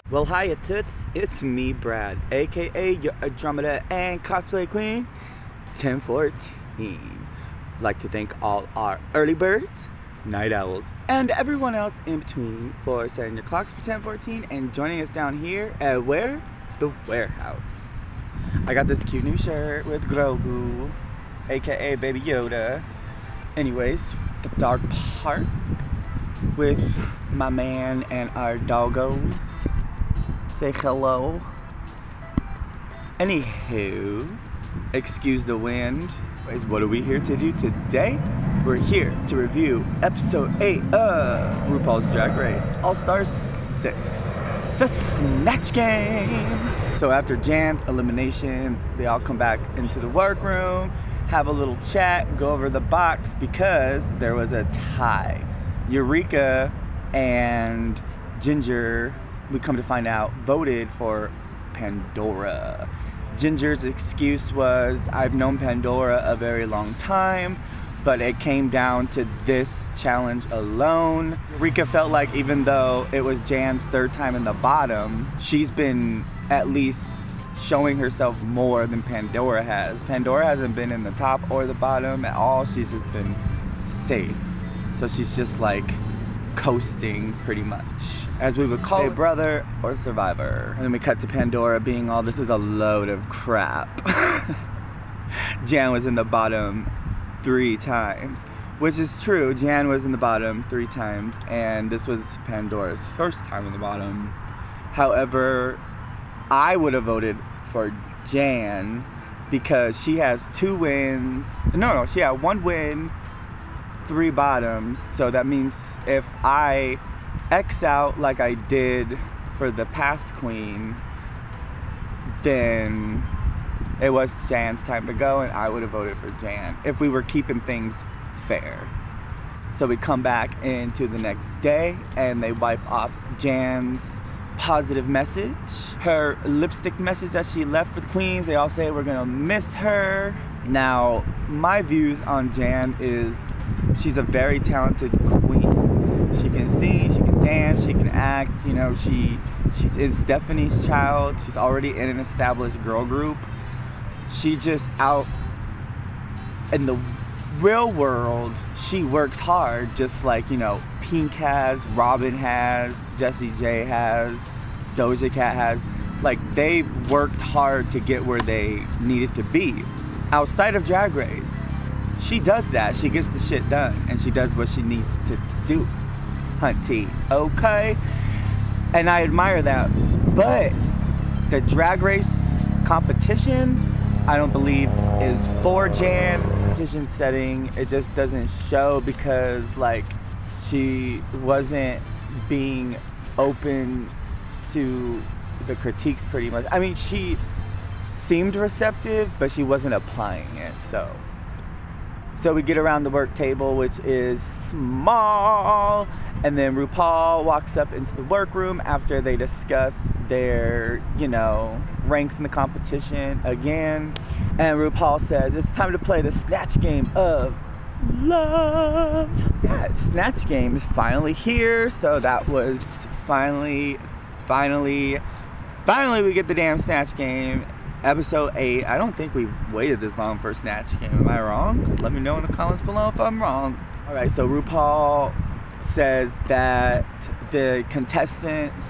Well, hiya toots, it's me, Brad, aka your Andromeda and cosplay queen, 1014. Like to thank all our early birds, night owls, and everyone else in between for setting your clocks for 1014 and joining us down here at where? The warehouse. I got this cute new shirt with Grogu, aka Baby Yoda. Anyways, the dog park with my man and our doggos. Say hello. Anywho, excuse the wind. Anyways, what are we here to do today? We're here to review episode 8 of RuPaul's Drag Race All-Stars 6, the Snatch Game. So after Jan's elimination, they all come back into the workroom, have a little chat, go over the box because there was a tie. Eureka and Ginger, we come to find out, voted for Pandora. Ginger's excuse was, I've known Pandora a very long time, but it came down to this challenge alone. Eureka felt like even though it was Jan's third time in the bottom, she's been at least showing herself more than Pandora has. Pandora hasn't been in the top or the bottom at all. She's just been safe. So she's just like coasting pretty much, as we would call a brother or survivor. And then we cut to Pandora being all, this is a load of crap. Jan was in the bottom 3 times, which is true. Jan was in the bottom 3 times, and this was Pandora's first time in the bottom. However, I would have voted for Jan because she has 2 wins. No, she had 1 win, 3 bottoms. So that means if I X out like I did for the past queen, then it was Jan's time to go and I would have voted for Jan if we were keeping things fair. So we come back into the next day and they wipe off Jan's positive message, her lipstick message that she left for the queens. They all say we're gonna miss her. Now my views on Jan is she's a very talented queen. She can sing, she can dance, she can act, you know, she's in Stephanie's child. She's already in an established girl group. She just out in the real world, she works hard just like, you know, Pink has, Robin has, Jessie J has, Doja Cat has. Like, they've worked hard to get where they needed to be. Outside of Drag Race, she does that. She gets the shit done and she does what she needs to do. Hunty, okay? And I admire that. But the Drag Race competition, I don't believe is for Jan. Competition setting, it just doesn't show because like she wasn't being open to the critiques pretty much. I mean, she seemed receptive, but she wasn't applying it. So we get around the work table, which is small, and then RuPaul walks up into the workroom after they discuss their, you know, ranks in the competition again. And RuPaul says, it's time to play the Snatch Game of Love. Yeah, Snatch Game is finally here, so that was finally we get the damn Snatch Game. Episode 8. I don't think we waited this long for Snatch Game. Am I wrong? Let me know in the comments below if I'm wrong. Alright, so RuPaul says that the contestants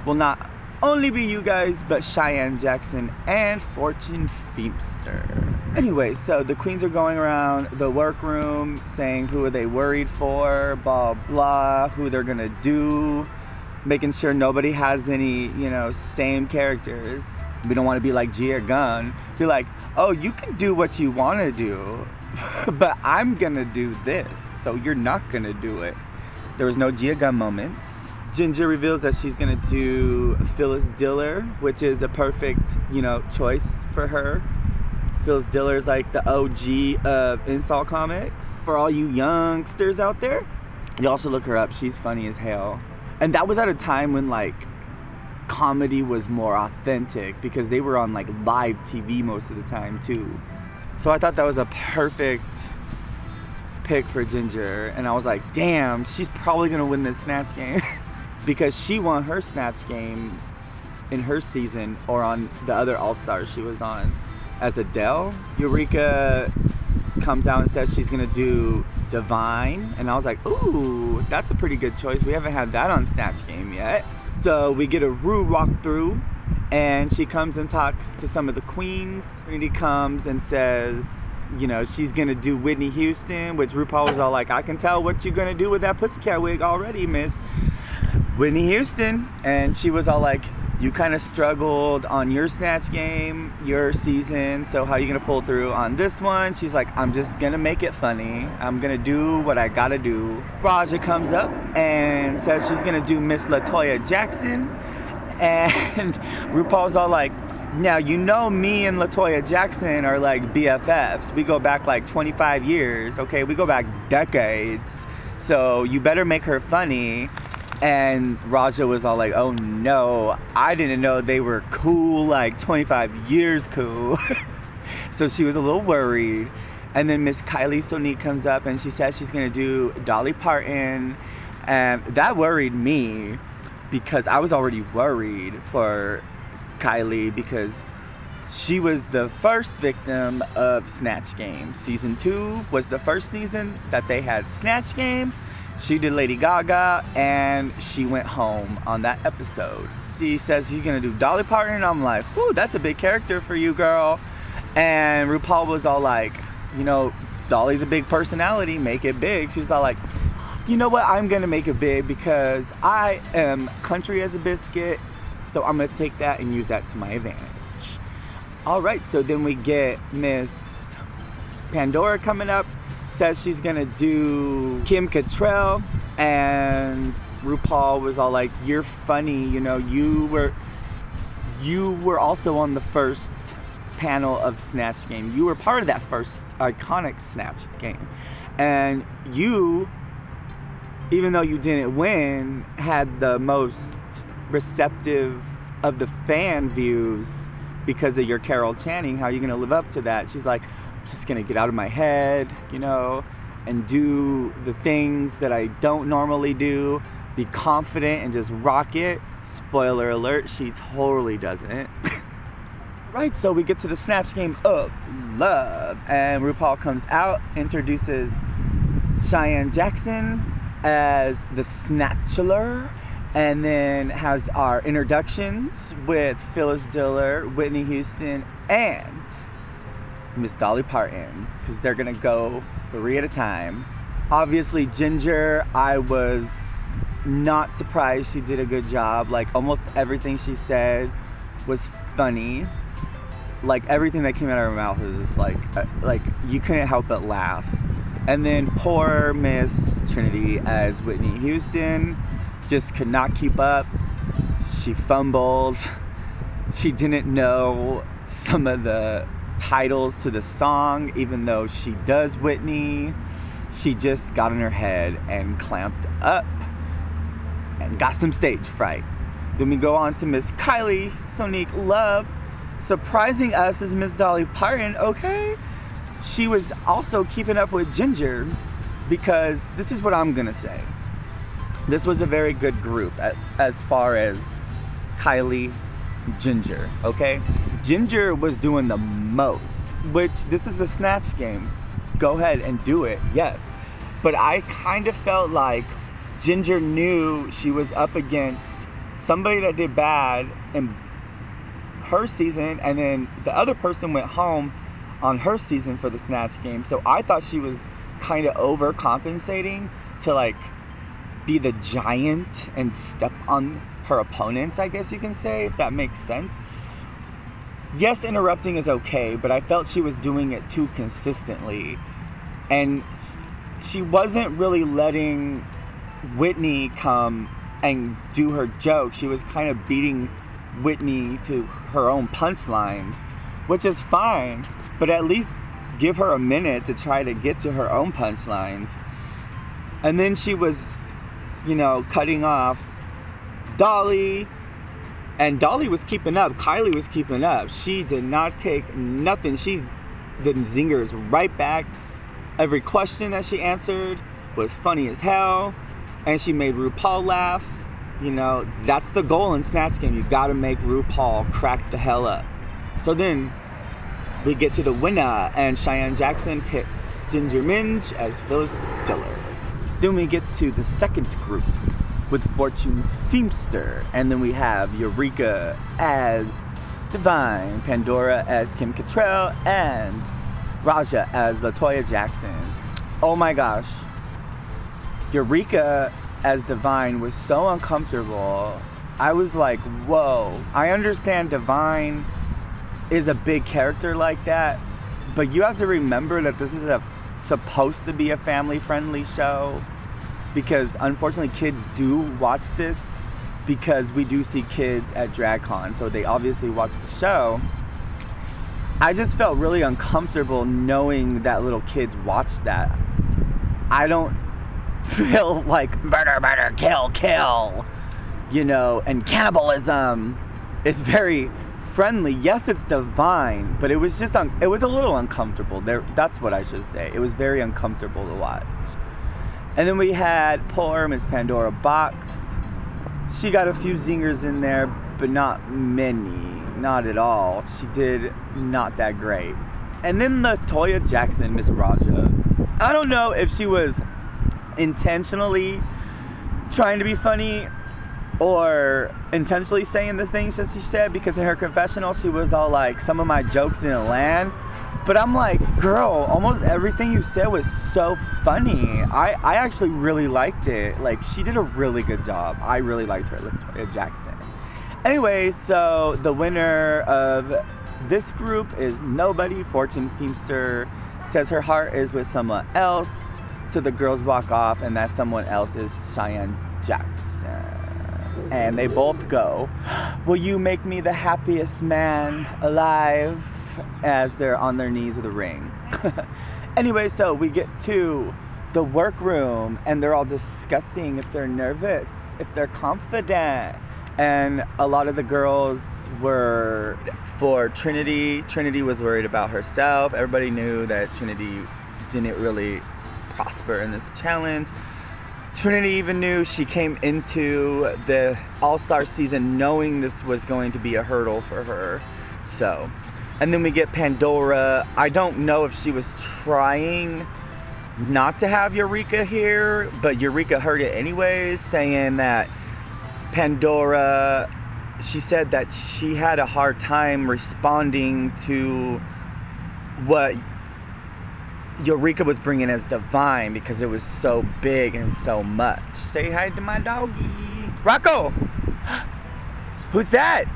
will not only be you guys, but Cheyenne Jackson and Fortune Feimster. Anyway, so the queens are going around the workroom saying who are they worried for, blah blah, who they're gonna do, making sure nobody has any, you know, same characters. We don't want to be like Gia Gunn. Be like, oh, you can do what you want to do, but I'm gonna do this, so you're not gonna do it. There was no Gia Gunn moments. Ginger reveals that she's gonna do Phyllis Diller, which is a perfect, you know, choice for her. Phyllis Diller is like the OG of insult comics. For all you youngsters out there, you also look her up. She's funny as hell. And that was at a time when like comedy was more authentic because they were on like live TV most of the time too. So I thought that was a perfect pick for Ginger, and I was like, damn, she's probably gonna win this Snatch Game because she won her Snatch Game in her season, or on the other All-Stars she was on, as Adele. Eureka comes out and says she's gonna do Divine, and I was like, ooh, that's a pretty good choice. We haven't had that on Snatch Game yet. So we get a Ru walkthrough, and she comes and talks to some of the queens. Trinity comes and says, you know, she's gonna do Whitney Houston, which RuPaul was all like, I can tell what you're gonna do with that pussycat wig already, Miss Whitney Houston. And she was all like, you kind of struggled on your Snatch Game, your season, so how are you gonna pull through on this one? She's like, I'm just gonna make it funny. I'm gonna do what I gotta do. Raja comes up and says she's gonna do Miss LaToya Jackson. And RuPaul's all like, now, you know, me and LaToya Jackson are like BFFs. We go back like 25 years, okay? We go back decades. So you better make her funny. And Raja was all like, oh no, I didn't know they were cool, like 25 years cool. So she was a little worried. And then Miss Kylie Sonique comes up and she says she's gonna do Dolly Parton. And that worried me because I was already worried for Kylie because she was the first victim of Snatch Game. Season 2 was the first season that they had Snatch Game. She did Lady Gaga, and she went home on that episode. She says she's gonna do Dolly Parton, and I'm like, whew, that's a big character for you, girl. And RuPaul was all like, you know, Dolly's a big personality, make it big. She was all like, you know what, I'm gonna make it big because I am country as a biscuit, so I'm gonna take that and use that to my advantage. All right, so then we get Miss Pandora coming up. Says she's gonna do Kim Cattrall, and RuPaul was all like, you're funny, you know, you were also on the first panel of Snatch Game. You were part of that first iconic Snatch Game, and you, even though you didn't win, had the most receptive of the fan views because of your Carol Channing. How are you gonna live up to that? She's like, just gonna get out of my head, you know, and do the things that I don't normally do, be confident and just rock it. Spoiler alert, she totally doesn't. Right, so we get to the Snatch Game of Love, and RuPaul comes out, introduces Cheyenne Jackson as the Snatchler, and then has our introductions with Phyllis Diller, Whitney Houston, and Miss Dolly Parton, because they're gonna go 3 at a time. Obviously Ginger, I was not surprised she did a good job. Like almost everything she said was funny. Like everything that came out of her mouth was just like you couldn't help but laugh. And then poor Miss Trinity as Whitney Houston just could not keep up. She fumbled. She didn't know some of the titles to the song, even though she does Whitney. She just got in her head and clamped up and got some stage fright. Then we go on to Miss Kylie Sonique Love, surprising us as Miss Dolly Parton. Okay, she was also keeping up with Ginger, because this is what I'm gonna say. This was a very good group as far as Kylie, Ginger, okay? Ginger was doing the most, which this is the Snatch Game. Go ahead and do it, yes. But I kind of felt like Ginger knew she was up against somebody that did bad in her season, and then the other person went home on her season for the Snatch Game. So I thought she was kind of overcompensating to like be the giant and step on her opponents, I guess you can say, if that makes sense. Yes, interrupting is okay, but I felt she was doing it too consistently, and she wasn't really letting Whitney come and do her joke. She was kind of beating Whitney to her own punchlines, which is fine, but at least give her a minute to try to get to her own punchlines. And then she was, you know, cutting off Dolly, and Dolly was keeping up. Kylie was keeping up. She did not take nothing. She did zingers right back. Every question that she answered was funny as hell, and she made RuPaul laugh. You know, that's the goal in Snatch Game. You gotta make RuPaul crack the hell up. So then we get to the winner, and Cheyenne Jackson picks Ginger Minge as Phyllis Diller. Then we get to the second group with Fortune Feimster, and then we have Eureka as Divine, Pandora as Kim Cattrall, and Raja as LaToya Jackson. Oh my gosh. Eureka as Divine was so uncomfortable. I was like, whoa. I understand Divine is a big character like that, but you have to remember that this is supposed to be a family-friendly show, because unfortunately kids do watch this, because we do see kids at DragCon, so they obviously watch the show. I just felt really uncomfortable knowing that little kids watch that. I don't feel like murder, murder, kill, kill, you know, and cannibalism is very friendly. Yes, it's Divine, but it was just it was a little uncomfortable. That's what I should say. It was very uncomfortable to watch. And then we had poor Miss Pandora Box. She got a few zingers in there, but not many, not at all. She did not that great. And then LaToya Jackson, Miss Raja. I don't know if she was intentionally trying to be funny or intentionally saying the things that she said, because in her confessional she was all like, some of my jokes didn't land. But I'm like, girl, almost everything you said was so funny. I actually really liked it. Like, she did a really good job. I really liked her, LaToya Jackson. Anyway, so the winner of this group is nobody. Fortune Feimster says her heart is with someone else. So the girls walk off, and that someone else is Cheyenne Jackson. And they both go, will you make me the happiest man alive? As they're on their knees with a ring. Anyway, so we get to the workroom, and they're all discussing if they're nervous, if they're confident. And a lot of the girls were for Trinity. Trinity was worried about herself. Everybody knew that Trinity didn't really prosper in this challenge. Trinity even knew she came into the All-Star season knowing this was going to be a hurdle for her. So, and then we get Pandora. I don't know if she was trying not to have Eureka here, but Eureka heard it anyways, saying that Pandora, she said that she had a hard time responding to what Eureka was bringing as Divine, because it was so big and so much. Say hi to my doggy. Rocco! Who's that?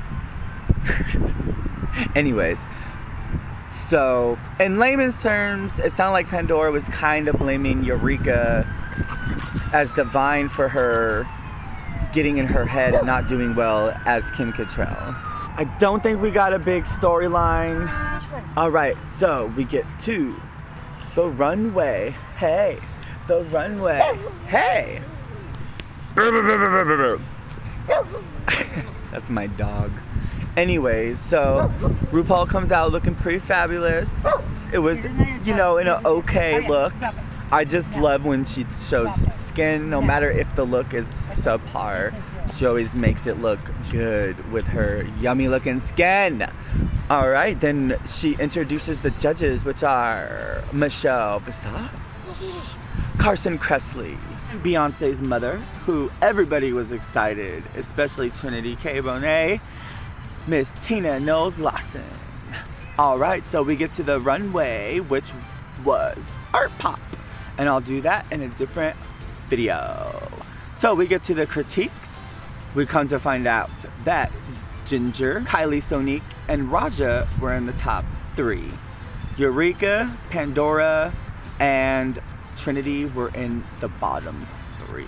Anyways, so in layman's terms, it sounded like Pandora was kind of blaming Eureka as Divine for her getting in her head and not doing well as Kim Cattrall. I don't think we got a big storyline. Alright, so we get to the runway. Hey, the runway. Hey! That's my dog. Anyways, so RuPaul comes out looking pretty fabulous. It was, you know, in an okay look. I just love when she shows skin, no matter if the look is subpar. She always makes it look good with her yummy looking skin. Alright, then she introduces the judges, which are Michelle Visage, Carson Kressley, and Beyonce's mother, who everybody was excited, especially Trinity K. Bonet, Miss Tina Knowles-Lawson. Alright, so we get to the runway, which was Art Pop. And I'll do that in a different video. So we get to the critiques. We come to find out that Ginger, Kylie Sonique, and Raja were in the top 3. Eureka, Pandora, and Trinity were in the bottom 3.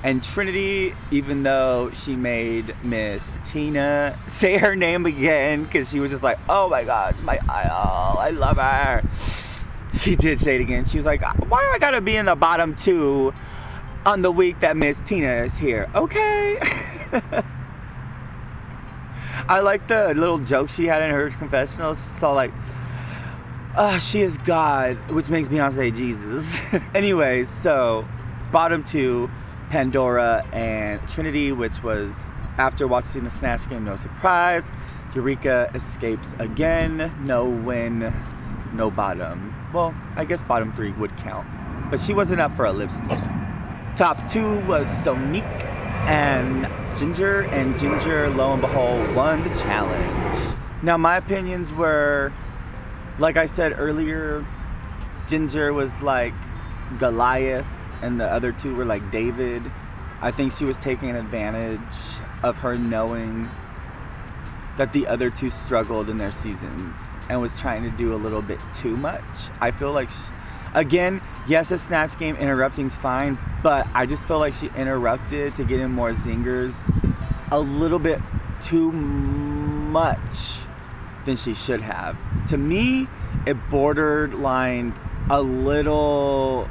And Trinity, even though she made Miss Tina say her name again, because she was just like, oh my gosh, my idol, I love her. She did say it again. She was like, why do I gotta be in the bottom 2 on the week that Miss Tina is here? Okay. I like the little joke she had in her confessional. She's all like, she is God, which makes Beyonce Jesus. Anyways, so bottom 2, Pandora and Trinity, which was, after watching the Snatch game, no surprise. Eureka escapes again. No win, no bottom. Well, I guess bottom 3 would count, but she wasn't up for a lipstick. Top 2 was Sonique and Ginger, lo and behold, won the challenge. Now, my opinions were, like I said earlier, Ginger was like Goliath and the other 2 were like David. I think she was taking advantage of her knowing that the other 2 struggled in their seasons and was trying to do a little bit too much. I feel like, again, yes, a Snatch game interrupting's fine, but I just feel like she interrupted to get in more zingers a little bit too much than she should have. To me, it borderlined a little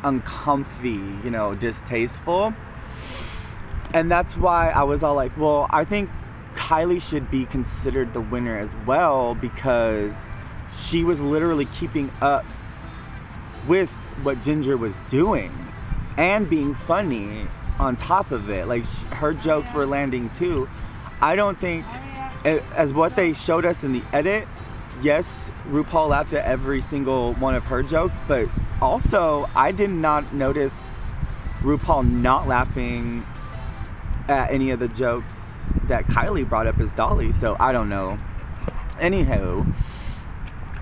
uncomfy, you know, distasteful. And that's why I was all like, well, I think Kylie should be considered the winner as well, because she was literally keeping up with what Ginger was doing and being funny on top of it. Like, her jokes were landing too. I don't think, as what they showed us in the edit, yes, RuPaul laughed at every single one of her jokes, but also I did not notice RuPaul not laughing at any of the jokes that Kylie brought up as Dolly, so I don't know. Anywho,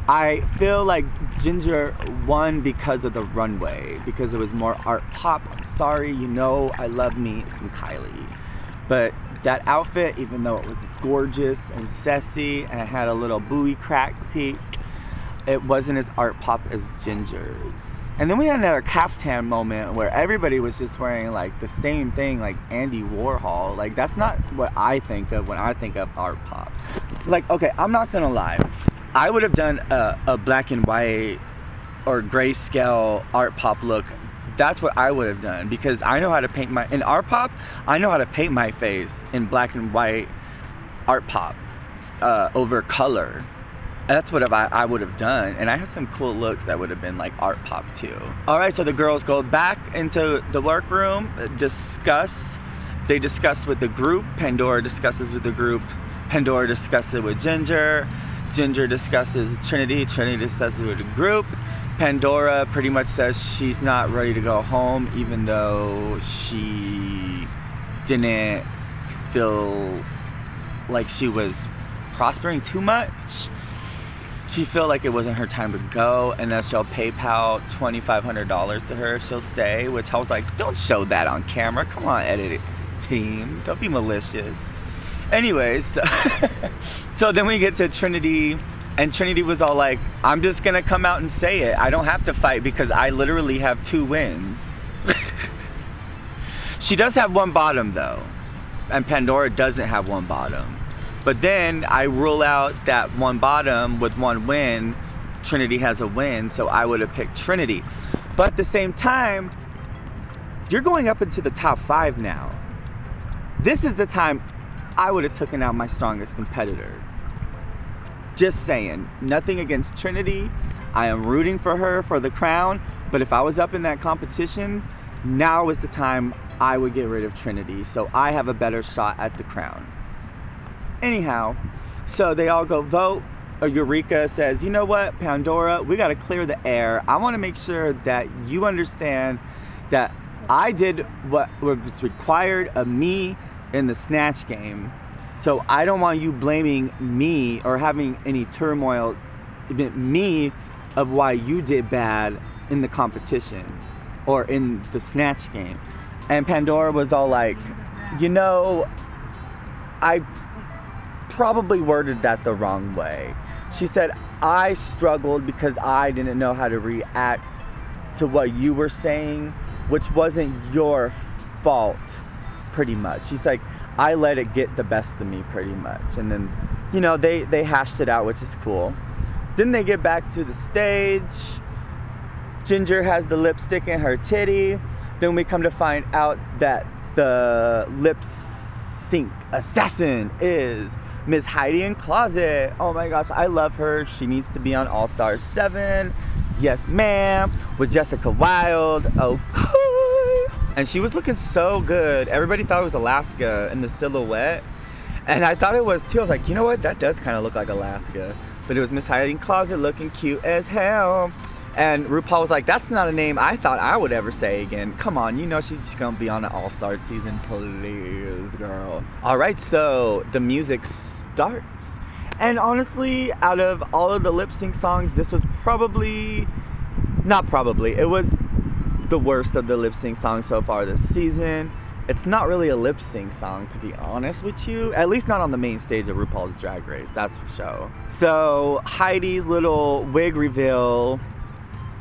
I feel like Ginger won because of the runway, because it was more art pop. I'm sorry, you know I love me some Kylie, but that outfit, even though it was gorgeous and sassy and it had a little buoy crack peak, it wasn't as art pop as Ginger's. And then we had another caftan moment where everybody was just wearing like the same thing, like Andy Warhol. Like, that's not what I think of when I think of art pop. Like, okay, I'm not gonna lie, I would have done a black and white or grayscale art pop look. That's what I would have done, because I know how to paint in art pop, I know how to paint my face in black and white art pop over color. That's what I would have done, and I had some cool looks that would have been like art pop too. Alright, so the girls go back into the workroom, they discuss with the group. Pandora discusses with the group. Pandora discusses with Ginger discusses Trinity discusses with the group. Pandora pretty much says she's not ready to go home, even though she didn't feel like she was prospering too much. She felt like it wasn't her time to go, and that she'll PayPal $2,500 to her, she'll stay, which I was like, don't show that on camera. Come on, edit team. Don't be malicious. Anyways, so then we get to Trinity, and Trinity was all like, I'm just gonna come out and say it. I don't have to fight because I literally have 2 wins. She does have 1 bottom though, and Pandora doesn't have 1 bottom. But then I rule out that 1 bottom with 1 win, Trinity has a win, so I would have picked Trinity. But at the same time, you're going up into the top 5 now. This is the time I would have taken out my strongest competitor. Just saying, nothing against Trinity. I am rooting for her for the crown, but if I was up in that competition, now is the time I would get rid of Trinity, so I have a better shot at the crown. Anyhow, so they all go vote. Eureka says, you know what, Pandora, we got to clear the air. I want to make sure that you understand that I did what was required of me in the Snatch game. So I don't want you blaming me or having any turmoil in me of why you did bad in the competition or in the Snatch game. And Pandora was all like, you know, I probably worded that the wrong way. She said, I struggled because I didn't know how to react to what you were saying, which wasn't your fault, pretty much. She's like, I let it get the best of me, pretty much. And then, you know, they hashed it out, which is cool. Then they get back to the stage. Ginger has the lipstick in her titty. Then we come to find out that the lip sync assassin is Miss Heidi in Closet. Oh my gosh, I love her. She needs to be on All Stars 7. Yes, ma'am. With Jessica Wilde. Okay. And she was looking so good. Everybody thought it was Alaska in the silhouette. And I thought it was too. I was like, you know what? That does kind of look like Alaska. But it was Miss Heidi in closet looking cute as hell. And RuPaul was like, that's not a name I thought I would ever say again. Come on, you know she's gonna be on the All-Star season, please, girl. All right, so the music starts. And honestly, out of all of the lip sync songs, this was probably, not probably, it was the worst of the lip sync songs so far this season. It's not really a lip sync song, to be honest with you. At least not on the main stage of RuPaul's Drag Race, that's for sure. So Heidi's little wig reveal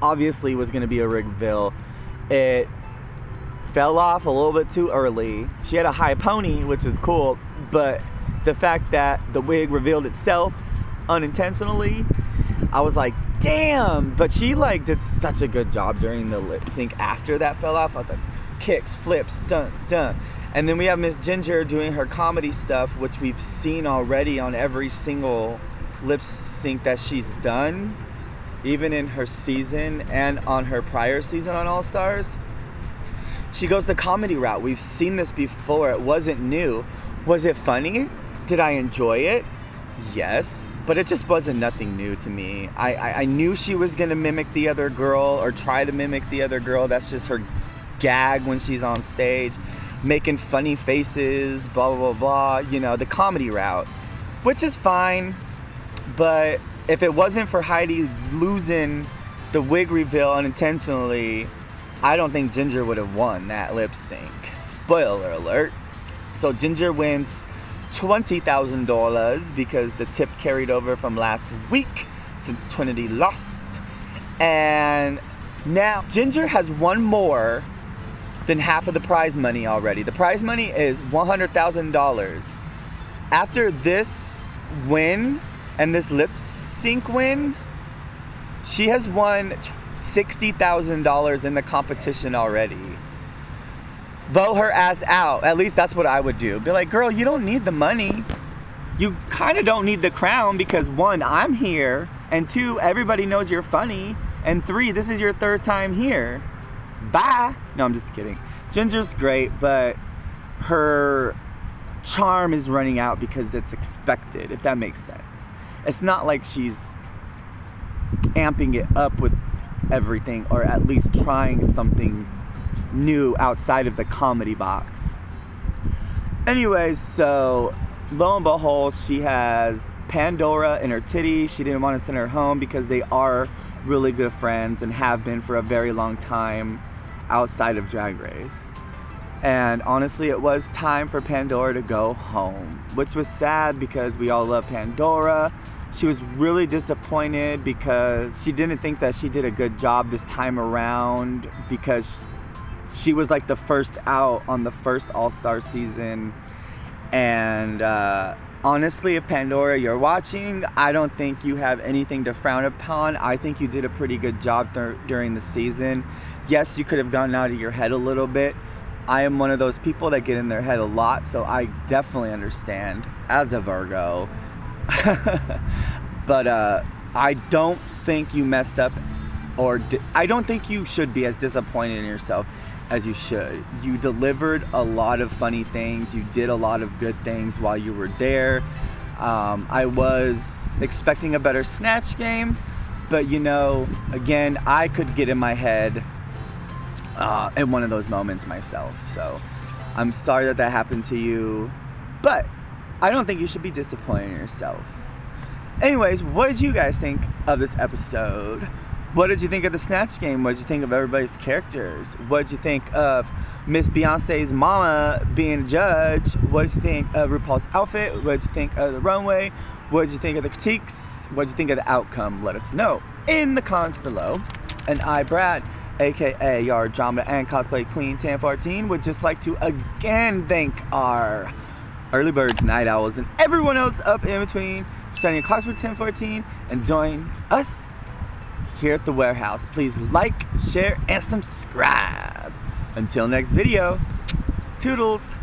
obviously was gonna be a wig reveal. It fell off a little bit too early. She had a high pony, which was cool, but the fact that the wig revealed itself unintentionally, I was like, damn. But she like did such a good job during the lip sync after that fell off. I thought, kicks, flips, dun, dun. And then we have Miss Ginger doing her comedy stuff, which we've seen already on every single lip sync that she's done, even in her season and on her prior season on All Stars. She goes the comedy route. We've seen this before. It wasn't new. Was it funny? Did I enjoy it? Yes, but it just wasn't nothing new to me. I knew she was gonna mimic the other girl or try to mimic the other girl. That's just her gag when she's on stage, making funny faces, blah, blah, blah, you know, the comedy route, which is fine. But if it wasn't for Heidi losing the wig reveal unintentionally, I don't think Ginger would have won that lip sync. Spoiler alert. So Ginger wins $20,000 because the tip carried over from last week since Trinity lost. And now Ginger has won more than half of the prize money already. The prize money is $100,000. After this win and this lip sync win, she has won $60,000 in the competition already. Vote her ass out. At least that's what I would do. Be like, girl, you don't need the money. You kind of don't need the crown because 1, I'm here, and 2, everybody knows you're funny, and 3, this is your 3rd time here. Bye. No, I'm just kidding. Ginger's great, but her charm is running out because it's expected, if that makes sense. It's not like she's amping it up with everything, or at least trying something new outside of the comedy box. Anyways, so lo and behold, she has Pandora in her titty. She didn't want to send her home because they are really good friends and have been for a very long time outside of Drag Race. And honestly, it was time for Pandora to go home, which was sad because we all love Pandora. She was really disappointed because she didn't think that she did a good job this time around because she was like the first out on the first All-Star season. And honestly, if Pandora, you're watching, I don't think you have anything to frown upon. I think you did a pretty good job during the season. Yes, you could have gone out of your head a little bit. I am one of those people that get in their head a lot, so I definitely understand as a Virgo. But I don't think you messed up, or I don't think you should be as disappointed in yourself as you should. You delivered a lot of funny things. You did a lot of good things while you were there. I was expecting a better Snatch game, but you know, again, I could get in my head in one of those moments myself. So I'm sorry that that happened to you, but I don't think you should be disappointed in yourself. Anyways, what did you guys think of this episode? What did you think of the Snatch game? What did you think of everybody's characters? What did you think of Miss Beyonce's mama being a judge? What did you think of RuPaul's outfit? What did you think of the runway? What did you think of the critiques? What did you think of the outcome? Let us know in the comments below. And I, Brad, aka your drama and cosplay queen 1014, would just like to again thank our early birds, night owls, and everyone else up in between for studying clocks for 1014 and join us here at the warehouse. Please like, share, and subscribe. Until next video, toodles.